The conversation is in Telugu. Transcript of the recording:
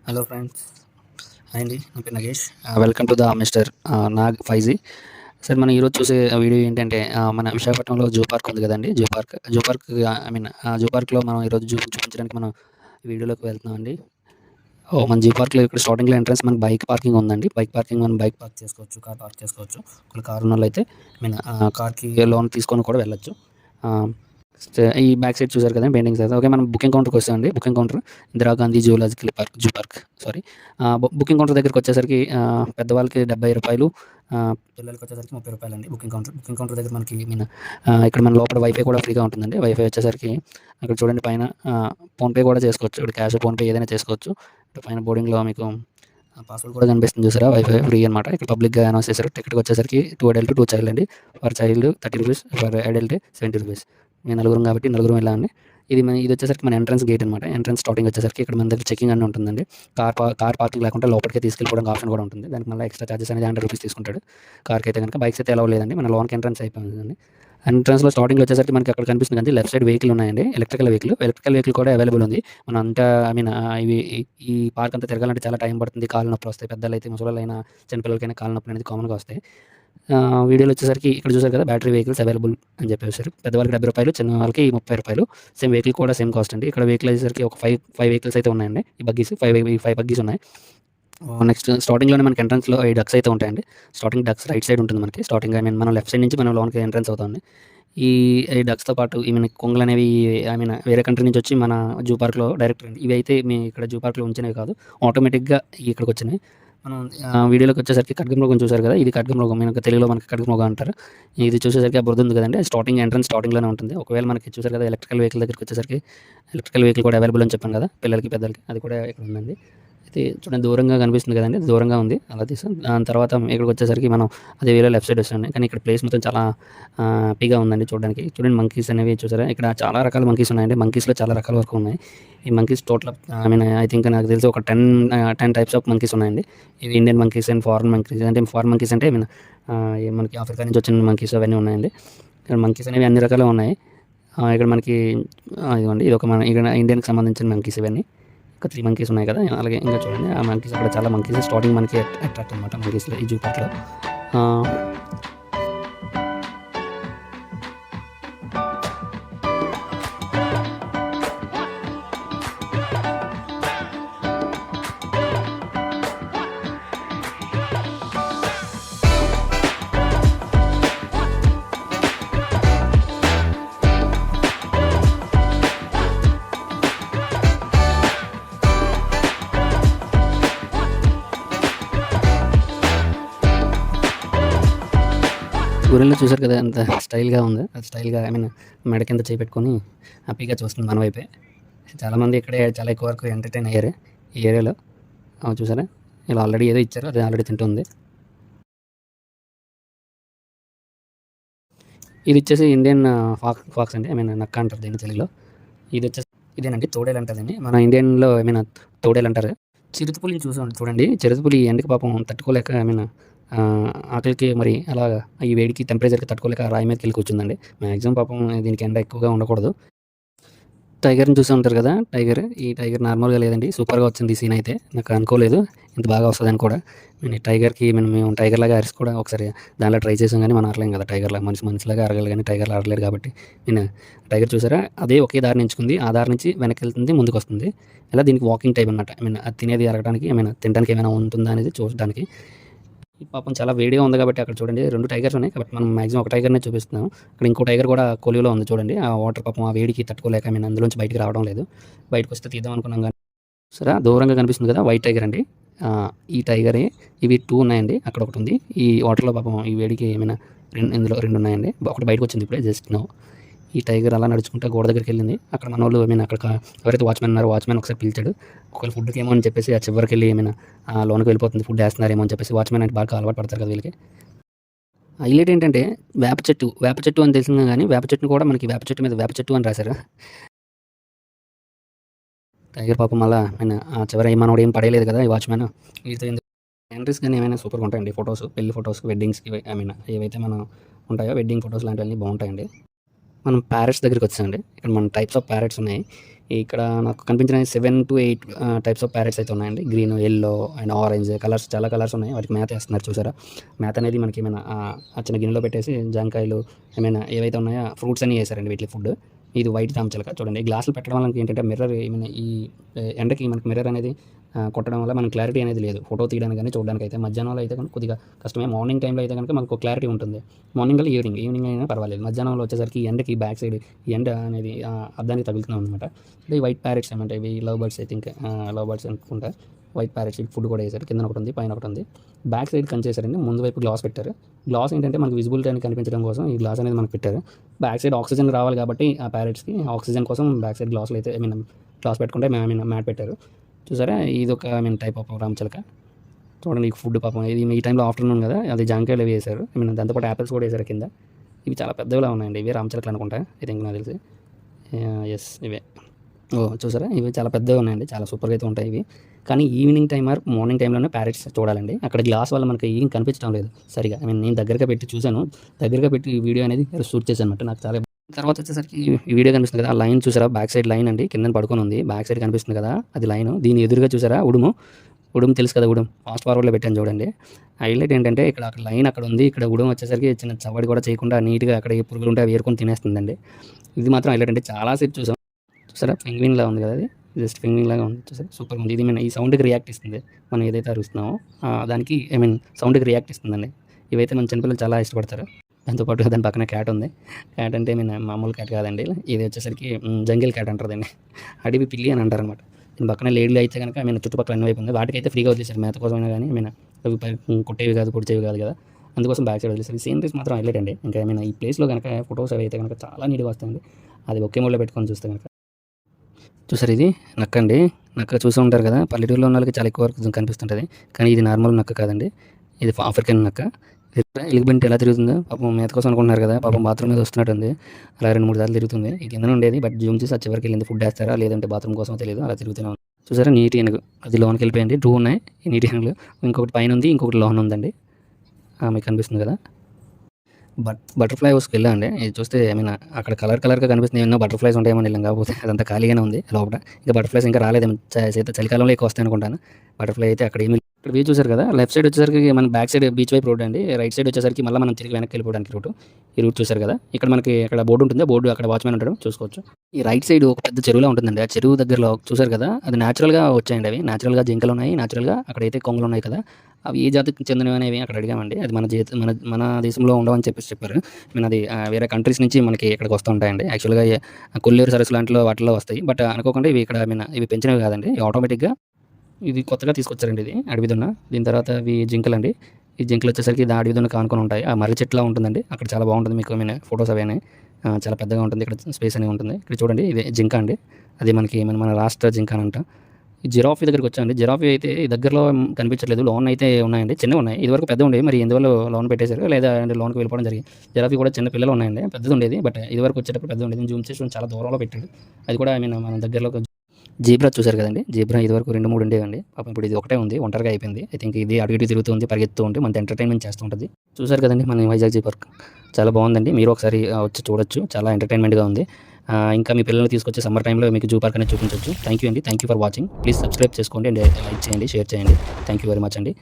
హలో ఫ్రెండ్స్, హాయ్ అండి. నా పేరు Nagesh. Welcome to the mister Nag 5G. Sir మనం ఈరోజు చూసే వీడియో ఏంటంటే మన విశాఖపట్నంలో జూ పార్క్ ఉంది కదండి. జూ పార్క్ జూ పార్క్లో మనం ఈరోజు చూపించడానికి మనం ఈ వీడియోలోకి వెళ్తున్నామండి. మన జూ పార్క్లో ఇక్కడ స్టార్టింగ్లో ఎంట్రన్స్ మనకి బైక్ పార్కింగ్ ఉందండి. మనం బైక్ పార్క్ చేసుకోవచ్చు, కార్ పార్క్ చేసుకోవచ్చు. ఒకవేళ కార్ ఉన్న వాళ్ళు అయితే కార్కి లోన్ తీసుకొని కూడా వెళ్ళొచ్చు. ఈ బ్యాక్ సైడ్ చూసారు కదా పెయింటింగ్స్ అయితే. ఓకే, మనం బుకింగ్ కౌంటర్కి వస్తామండి. Booking counter Indira Gandhi zoo park sorry. Booking counter దగ్గరికి వచ్చేసరికి పెద్దవాళ్ళకి రూ. 70, పిల్లలకి వచ్చేసరికి రూ. 30 అండి. బుకింగ్ కౌంటర్ దగ్గర మనకి ఇక్కడ మన లోపల వైఫై కూడా ఫ్రీగా ఉంటుందండి. వైఫై వచ్చేసరికి అక్కడ చూడండి పైన ఫోన్పే కూడా చేసుకోవచ్చు. ఇక్కడ క్యాష్ ఫోన్పే ఏదైనా చేసుకోవచ్చు. ఇక్కడ పైన బోర్డింగ్లో మీకు పాస్వర్డ్ కూడా కనిపిస్తుంది చూసారా, వైఫై ఫ్రీ అనమాట. ఇక్కడ పబ్లిక్గా అనౌన్స్ చేశారు. టికెట్కి వచ్చేసరికి 2 అడల్ట్ 2 చైల్డ్ అండి. ఫర్ చైల్డ్ రూ. 30, ఫర్ అడల్ట్ రూ. 70. మేము నలుగురం కాబట్టి నలుగురం వెళ్ళామండి. ఇది వచ్చేసరికి మన ఎంట్రన్స్ గేట్ అనమాట. ఎంట్రన్స్ స్టార్టింగ్ వచ్చేసరికి ఇక్కడ మన దగ్గర చెకింగ్ అన్నీ ఉంటుందండి. కార్ పార్కింగ్ లేకుండా లోపలికి తీసుకెళ్ళిపోవడానికి ఆప్షన్ కూడా ఉంటుంది. దానికి మళ్ళీ ఎక్స్ట్రా చార్జెస్ అనేది రూ. 100 తీసుకుంటాడు. కార్కి అయితే కనుక. బైక్స్ అయితే ఎలా లేదండి. మన లోన్కి ఎంట్రన్స్ అయిపోయిందండి. ఎంట్రన్స్లో స్టార్టింగ్లో వచ్చేసరికి మనకి అక్కడ కనిపిస్తుంది కానీ లెఫ్ట్ సైడ్ వెహికల్ ఉన్నాయండి. ఎలక్ట్రికల్ వెహికల్ కూడా అవైలబుల్ ఉంది. మనం అంతా ఇవి ఈ పార్క్ అంతా తిరగాలంటే చాలా టైం పడుతుంది. కాళ్ళు నొప్పులు వస్తాయి. పెద్దలైతే ముసలోళ్ళైనా చిన్నపిల్లలకైనా కాళ్ళు నొప్పులు అనేది కామన్గా వస్తాయి. వీడియోలో వచ్చేసరికి ఇక్కడ చూసారు కదా, బ్యాటరీ వెహికల్స్ అవైలబుల్ అని చెప్పేసారు. పెద్దవాళ్ళకి రూ. 70, చిన్న వాళ్ళకి రూ. 30. సేమ్ వెహికల్ కూడా సేమ్ కాస్ట్ అండి. ఇక్కడ వెహికల్ వచ్చేసరికి ఒక 5 వెహికల్స్ అయితే ఉన్నాయండి. ఈ బగ్గీస్ 5 బగ్గీస్ ఉన్నాయి. నెక్స్ట్ స్టార్టింగ్లోనే మనకి ఎంట్రన్స్లో 5 డక్స్ అయితే ఉంటాయండి. స్టార్టింగ్ డక్స్ రైట్ సైడ్ ఉంటుంది మనకి. స్టార్టింగ్ మనం లెఫ్ట్ సైడ్ నుంచి మనం లోన్కి ఎంట్రన్స్ అవుతామండి. ఈ డక్స్తో పాటు కొంగలు అనేవి వేరే కంట్రీ నుంచి వచ్చి మన జూ పార్క్లో డైరెక్ట్ రండి. ఇవి అయితే ఇక్కడ జూ పార్క్లో ఉంచినవి కాదు, ఆటోమేటిక్గా ఇక్కడికి వచ్చినాయి. మనం వీడియోలోకి వచ్చేసరికి ఖడ్గమృగం చూసారు కదా, ఇది ఖడ్గమృగం. తెలుగులో మనకి ఖడ్గమృగం అంటారు. ఇది చూసేసరికి ఆ బురద ఉంది కదండి, స్టార్టింగ్లోనే ఉంటుంది. ఒకవేళ మనకి చూసారు కదా, ఎలక్ట్రికల్ వెహికల్ దగ్గరికి వచ్చేసరికి ఎలక్ట్రికల్ వెహికల్ కూడా అవైలబుల్ అని చెప్పాను కదా, పిల్లలకి పెద్దలకి. అది కూడా ఇక్కడ ఉందండి. అయితే చూడండి, దూరంగా కనిపిస్తుంది కదండి, దూరంగా ఉంది. అలా తీసాం. దాని తర్వాత ఇక్కడికి వచ్చేసరికి మనం అదే వేలో లెఫ్ట్ సైడ్ వస్తుంది. కానీ ఇక్కడ ప్లేస్ మొత్తం చాలా హ్యాపీగా ఉందండి చూడడానికి. చూడండి, మంకీస్ అనేవి చూసారా, ఇక్కడ చాలా రకాల మంకీస్ ఉన్నాయండి. మంకీస్లో చాలా రకాల వరకు ఉన్నాయి. ఈ మంకీస్ టోటల్ ఐ థింక్ నాకు తెలిసి ఒక 10 టైప్స్ ఆఫ్ మంకీస్ ఉన్నాయండి. ఇవి Indian monkeys and foreign monkeys. అంటే ఫారెన్ మంకీస్ అంటే మనకి ఆఫ్రికా నుంచి వచ్చిన మంకీస్ అవన్నీ ఉన్నాయండి. ఇక్కడ మంకీస్ అనేవి అన్ని రకాలు ఉన్నాయి. ఇక్కడ మనకి ఇదిగోండి, ఇది ఒక మన ఇక్కడ ఇండియన్కి సంబంధించిన మంకీస్ ఇవన్నీ. ఒక 3 మంకీస్ ఉన్నాయి కదా, అలాగే ఇంకా చూడండి ఆ మంకీస్ అక్కడ చాలా మంకీస్. స్టార్టింగ్ మనకి అట్రాక్ట్ అనమాట మంకీస్లో ఈ జూ పార్క్లో. గొరిల్లా చూసారు కదా, ఎంత స్టైల్గా ఉంది. అది స్టైల్గా మెడ కింద చేపెట్టుకొని హ్యాపీగా చూస్తుంది మన వైపే. చాలామంది ఇక్కడే చాలా ఎక్కువ వరకు ఎంటర్టైన్ అయ్యారు ఈ ఏరియాలో. చూసారా, ఇలా ఆల్రెడీ ఏదో ఇచ్చారు, అది ఆల్రెడీ తింటుంది. ఇది వచ్చేసి ఇండియన్ ఫాక్స్ అండి. నక్క అంటారు దీన్ని తెలుగులో. ఇది వచ్చేసి ఇదేనండి, తోడేలు అంటారు దీన్ని. మన ఇండియన్లో తోడేలు అంటారు. చిరుతపులిని చూడండి. చిరుతపులి ఎండకి పాపం తట్టుకోలేక ఆకలికి మరి అలా ఈ వేడికి టెంపరేచర్కి తట్టుకోలేక రాయి మీదకి వెళ్ళి కూర్చుందండి. మ్యాక్సిమం పాపం దీనికి ఎండ ఎక్కువగా ఉండకూడదు. టైగర్ని చూసి ఉంటారు కదా, ఈ టైగర్ నార్మల్గా లేదండి, సూపర్గా వచ్చింది ఈ సీన్ అయితే. నాకు అనుకోలేదు ఇంత బాగా వస్తుందని కూడా. టైగర్కి మేము టైగర్ లాగా అరిసి కూడా ఒకసారి దానిలో ట్రై చేసాం, కానీ మనం అరలేం కదా టైగర్ లాగా. మనిషిలాగా అరగలి, కానీ టైగర్లా అరలేరు కాబట్టి. టైగర్ చూసారా, అదే ఒకే దారి ఎంచుకుంది. ఆ దారి నుంచి వెనక్కి వెళ్తుంది, ముందుకు వస్తుంది. ఇలా దీనికి వాకింగ్ టైప్ అనమాట. అది తినేది అరగడానికి, తినడానికి ఏమైనా ఉంటుందా అనేది చూడడానికి. ఈ పాపం చాలా వేడిగా ఉంది కాబట్టి అక్కడ చూడండి 2 టైగర్స్ ఉన్నాయి కాబట్టి మనం మ్యాక్సిమం ఒక టైగర్నే చూపిస్తున్నాం. అక్కడ ఇంకో టైగర్ కూడా కొలువులో ఉంది చూడండి. ఆ వాటర్ పాపం ఆ వేడికి తట్టుకోలేక అందులోంచి బయటికి రావడం లేదు. బయటకు వస్తే తీద్దాం అనుకున్నాం కానీ సరే, దూరంగా కనిపిస్తుంది కదా, వైట్ టైగర్ అండి. ఈ టైగరే. ఇవి 2 ఉన్నాయండి, అక్కడ ఒకటి ఉంది. ఈ వాటర్లో పాపం ఈ వేడికి ఇందులో 2 ఉన్నాయండి. ఒకటి బయటకు వచ్చింది ఇప్పుడే జస్ట్ నో. ఈ టైగర్ అలా నడుచుకుంటా గోడ దగ్గరికి వెళ్ళింది. అక్కడ మన వాళ్ళు అక్కడ ఎవరైతే వాచ్మెన్ ఉన్నారో వాచ్మెన్ ఒకసారి పిలిచాడు. ఒకవేళ ఫుడ్కి ఏమో అని చెప్పేసి ఆ చివరికి వెళ్ళి లోనికి వెళ్ళిపోతుంది, ఫుడ్ వేస్తున్నారేమో అని చెప్పేసి. వాచ్మెన్ అంటే బాగా అలవాటు పడతారు కదా వీళ్ళకి. హైలైట్ ఏంటంటే వేప చెట్టు అని తెలిసింది, కానీ వేప చెట్టుని కూడా మనకి వేప చెట్టు మీద వేప చెట్టు అని రాశారు. టైగర్ పాపం అలా ఆ చివరి మనోడు ఏం పడేయలేదు కదా ఈ వాచ్మెన్. వీటితో ఎంట్రీస్ కానీ ఏమైనా సూపర్గా ఉంటాయండి. ఫొటోస్, పెళ్లి ఫొటోస్, వెడ్డింగ్స్కి ఏవైతే మనం ఉంటాయో వెడ్డింగ్ ఫొటోస్ లాంటివన్నీ బాగుంటాయండి. మనం ప్యారెట్స్ దగ్గరికి వచ్చామండి. ఇక్కడ మన టైప్స్ ఆఫ్ ప్యారెట్స్ ఉన్నాయి. ఇక్కడ నాకు కనిపించిన 7-8 టైప్స్ ఆఫ్ ప్యారెట్స్ అయితే ఉన్నాయండి. Green, yellow and orange colours, చాలా కలర్స్ ఉన్నాయి. వాటికి మేత ఏస్తున్నారు చూసారా? మేత అనేది మనకి ఏమైనా ఆ చిన్న గిన్నెలో పెట్టేసి జాంకాయలు ఏమైనా ఏవైతే ఉన్నాయో ఫ్రూట్స్ అన్నీ వేసారండి వీటికి ఫుడ్. ఇది వైట్ రామచిలక చూడండి. గ్లాసులు పెట్టడం వల్ల ఏంటంటే మిర్రర్ ఏమైనా ఈ ఎండకి మనకి మిర్రర్ అనేది కొట్టడం వల్ల మనకి క్లారిటీ అనేది లేదు ఫోటో తీయడానికి కానీ చూడడానికి అయితే. మధ్యాహ్నంలో అయితే కనుక కొద్దిగా కష్టమే. మార్నింగ్ టైంలో అయితే కనుక మనకు క్లారిటీ ఉంటుంది. మార్నింగ్ వల్ల ఈవినింగ్ అయినా పర్వాలేదు. మధ్యాహ్నంలో వచ్చేసరికి ఎండకి బ్యాక్ సైడ్ ఎండ అనేది అద్దానికి తగులుతున్నాం అనమాట. అంటే వైట్ ప్యారెట్స్ ఏమంటే ఇవి లవ్ బర్డ్స్ అయితే ఇంకా లవ్ బర్డ్స్ అనుకుంటా. వైట్ ప్యారెట్స్ ఫుడ్ కూడా వేశారు. కింద ఒకటి ఉంది, పైన ఒకటి ఉంది. బ్యాక్ సైడ్ కంచేసారండి. ముందు వైపు గ్లాస్ పెట్టారు. గ్లాస్ ఏంటంటే మనకు విజిబిలిటీ అని కనిపించడం కోసం ఈ గ్లాస్ అనేది మనకు పెట్టారు. బ్యాక్ సైడ్ ఆక్సిజన్ రావాలి కాబట్టి ఆ ప్యారెట్స్కి ఆక్సిజన్ కోసం బ్యాక్ సైడ్ గ్లాసులు అయితే గ్లాస్ పెట్టుకుంటే మ్యాట్ పెట్టారు. చూసారా? ఇది ఒక టైప్ ఆఫ్ రామచిలక. చూడండి ఈ ఫుడ్ పాపం ఇది ఈ టైంలో ఆఫ్టర్నూన్ కదా, అది జాంకాయలు అవి వేశారు. దాంతోపాటు యాపిల్స్ కూడా వేశారు కింద. ఇవి చాలా పెద్దవిలా ఉన్నాయండి. ఇవి రామచిలకలు అనుకుంటా ఐ థింక్, నాకు తెలిసి. ఎస్ ఇవే. చూసారా? ఇవి చాలా పెద్దగా ఉన్నాయండి. చాలా సూపర్గా అయితే ఉంటాయి ఇవి. కానీ ఈవినింగ్ టైం ఆర్ మార్నింగ్ టైంలోనే ప్యారెట్స్ చూడాలండి. అక్కడ గ్లాస్ వల్ల మనకి ఏం కనిపించడం లేదు సరిగా. నేను దగ్గరగా పెట్టి చూశాను. దగ్గరగా పెట్టి ఈ వీడియో అనేది షూట్ చేశాను అనమాట. నాకు చాలా తర్వాత వచ్చేసరికి ఈ వీడియో కనిపిస్తుంది కదా, ఆ లైన్ చూసారా? బ్యాక్ సైడ్ లైన్ అండి, కింద పడుకొని ఉంది. బ్యాక్ సైడ్ కనిపిస్తుంది కదా, అది లైన్. దీని ఎదురుగా చూసారా ఉడుము తెలుసు కదా, ఫాస్ట్ ఫార్వర్డ్లో పెట్టాను చూడండి. హైలైట్ ఏంటంటే ఇక్కడ లైన్ అక్కడ ఉంది. ఇక్కడ ఉడుము వచ్చేసరికి చిన్న చవడి కూడా చేయకుండా నీట్గా అక్కడ ఏ పురుగులు ఉంటే అవి ఏరుకొని తినేస్తుందండి. ఇది మాత్రం హైలైట్ అంటే చాలాసేపు చూసాం. చూసారా? పెంగ్విన్ లాగా ఉంది కదా, అది జస్ట్ పెంగ్విన్ లాగా ఉంది. చూసారా? సూపర్ ఉంది. ఇది ఈ సౌండ్కి రియాక్ట్ ఇస్తుంది. మనం ఏదైతే అరుస్తున్నామో దానికి సౌండ్కి రియాక్ట్ ఇస్తుందండి. ఇవైతే మన చిన్నపిల్లలు చాలా ఇష్టపడతారు. దాంతోపాటు దాని పక్కన క్యాట్ ఉంది. క్యాట్ అంటే మామూలు క్యాట్ కాదండి. ఇది వచ్చేసరికి జంగిల్ క్యాట్ అంటారు దీన్ని. అడవి పిల్లి అని అంటారు అనమాట. దీని పక్కన లేడీలు అయితే కనుక చుట్టుపక్కల అన్ని వైపు ఉంది. వాటికైతే ఫ్రీగా వదిలేశారు మేత కోసమైనా కానీ. అవి కొట్టేవి కాదు, పొడిచేవి కాదు కదా, అందుకోసం బ్యాక్ సైడ్ వదిలేశారు. సీనరీస్ మాత్రం హైలైట్ అండి. ఇంకా ఈ ప్లేస్లో కనుక ఫొటోస్ అవి అయితే కనుక చాలా నీట్గా వస్తాయండి. అది ఒకే మూలలో పెట్టుకొని చూస్తే కనుక. చూసారు? ఇది నక్క అండి. నక్క చూస్తూ ఉంటారు కదా, పల్లెటూరులో ఉన్న వాళ్ళకి చాలా ఎక్కువ వరకు కనిపిస్తుంటుంది. కానీ ఇది నార్మల్ నక్క కాదండి, ఇది ఆఫ్రికన్ నక్క. ఎలిగిబెంట్ ఎలా తిరుగుతుందో పాపం మేత కోసం అనుకుంటున్నారు కదా, పాపం బాత్రూమ్ మీద వస్తున్నట్టుంది. అలా 2-3 సార్లు తిరుగుతుంది. ఈ కింద ఉండేది, బట్ జూమ్ చేసి చివరికి వెళ్ళింది. ఫుడ్ వేస్తారా లేదంటే బాత్రూమ్ కోసం తెలియదు, అలా తిరుగుతూనే ఉంది. చూసారా? నీటి ఏనుగు అది లోనికి వెళ్ళిపోయింది. 2 ఉన్నాయి ఈ నీటి ఏనుగులు. ఇంకొకటి పైన ఉంది, ఇంకొకటి లోన్ ఉందండి. మీకు కనిపిస్తుంది కదా. బటర్ఫ్లై హౌస్కి వెళ్ళామండి. ఇది చూస్తే అక్కడ కలర్గా కనిపిస్తుంది. ఏమన్నా బటర్ఫ్లైస్ ఉంటాయేమని వెళ్ళాం, కాకపోతే అదంతా ఖాళీగానే ఉంది లోపల. ఇంకా బటర్ఫ్లైస్ ఇంకా రాలేదేమో, చలికాలంలో ఎక్కువ వస్తాయి అనుకుంటాను. బటర్ఫ్లై అయితే అక్కడ ఏమి. ఇక్కడ వ్యూ చూసారు కదా, లెఫ్ట్ సైడ్ వచ్చేసరికి మన బ్యాక్ సైడ్ బీచ్ వైపు రోడ్ అండి. రైట్ సైడ్ వచ్చేసరికి మళ్ళీ మనం తిరిగి వెనక్కి వెళ్ళిపోవడానికి ఈ రూట్ చూసారు కదా. ఇక్కడ మనకి అక్కడ బోర్డు ఉంటుంది, బోర్డు అక్కడ వాచ్మెన్ ఉంటాడు, చూసుకోవచ్చు. ఈ రైట్ సైడ్ ఒక పెద్ద చెరువులా ఉంటుందండి. ఆ చెరువు దగ్గరలో చూసారు కదా, అది న్యాచురల్గా వచ్చాయండి. అవి న్యాచురల్గా జింకలు ఉన్నాయి, న్యాచురల్గా అక్కడైతే కొంగలు ఉన్నాయి కదా. అవి ఏ జాతికి చెందినవి అనేవి అక్కడ అడిగామండి. అది మన దేశంలో ఉండవని చెప్పారు. అది వేరే కంట్రీస్ నుంచి మనకి ఇక్కడికి వస్తూ ఉంటాయండి. యాక్చువల్గా కొల్లేరు సరస్సు లాంటిలో వాటిలో వస్తాయి, బట్ అనుకోకుండా ఇవి ఇక్కడ ఇవి పెంచినవి కాదండి. ఆటోమేటిక్గా ఇది కొత్తగా తీసుకొచ్చారండి. ఇది అడవిదున్న. దీని తర్వాత ఇవి జింకలు అండి. ఈ జింకలు వచ్చేసరికి ఇది అడవిదున్న కానుకొని ఉంటాయి. ఆ మర్రి చెట్లా ఉంటుందండి. అక్కడ చాలా బాగుంటుంది. మీకు ఫొటోస్ అవన్నీ చాలా పెద్దగా ఉంటుంది. ఇక్కడ స్పేస్ అనేది ఉంటుంది. ఇక్కడ చూడండి, ఇది జింక అండి. అది మనకి మన రాష్ట్ర జింక అని అంట. ఈ జిరాఫీ దగ్గరికి వచ్చామండి. జిరాఫీ అయితే ఈ దగ్గరలో కనిపించట్లేదు. లోన్ అయితే ఉన్నాయండి, చిన్నవి ఉన్నాయి. ఇదివరకు పెద్ద ఉండేవి, మరి ఎందువల్ల లోన్ పెట్టేశారు లేదా లోన్కి వెళ్ళిపోవడం జరిగింది. జిరాఫీ కూడా చిన్న పిల్లలు ఉన్నాయండి, పెద్దది ఉండేది. బట్ ఇదివరకు వచ్చేటప్పుడు పెద్ద ఉండేది. జూమ్ చేసి చాలా దూరంలో పెట్టాడు. అది కూడా మన దగ్గరలో. జీబ్రా చూసారు కదండి, జీబ్రా ఇదివరకు 2-3 ఉండేవండి. పాపం ఇప్పుడు ఇది ఒకటే ఉంది, ఒంటరిగా అయిపోయింది. ఐ థింక్ ఇది అటు ఇటు తిరుగుతుంది, పరిగెత్తూ ఉంటే మనకి ఎంటర్టైన్మెంట్ చేస్తూ ఉంటుంది. చూసారు కదండి మన వైజాగ్ జూ పార్క్ చాలా బాగుందండి. మీరు ఒకసారి వచ్చి చూడొచ్చు, చాలా ఎంటర్టైన్మెంట్గా ఉంది. ఇంకా మీ పిల్లల్ని తీసుకొచ్చి సమ్మర్ టైంలో మీకు జూ పార్క్ అనేది చూపించవచ్చు. థ్యాంక్ యూ అండి, thank you for watching. Please subscribe చేసుకోండి అండ్ లైక్ చేయండి, షేర్ చేయండి. థ్యాంక్ యూ వెరీ మచ్ అండి.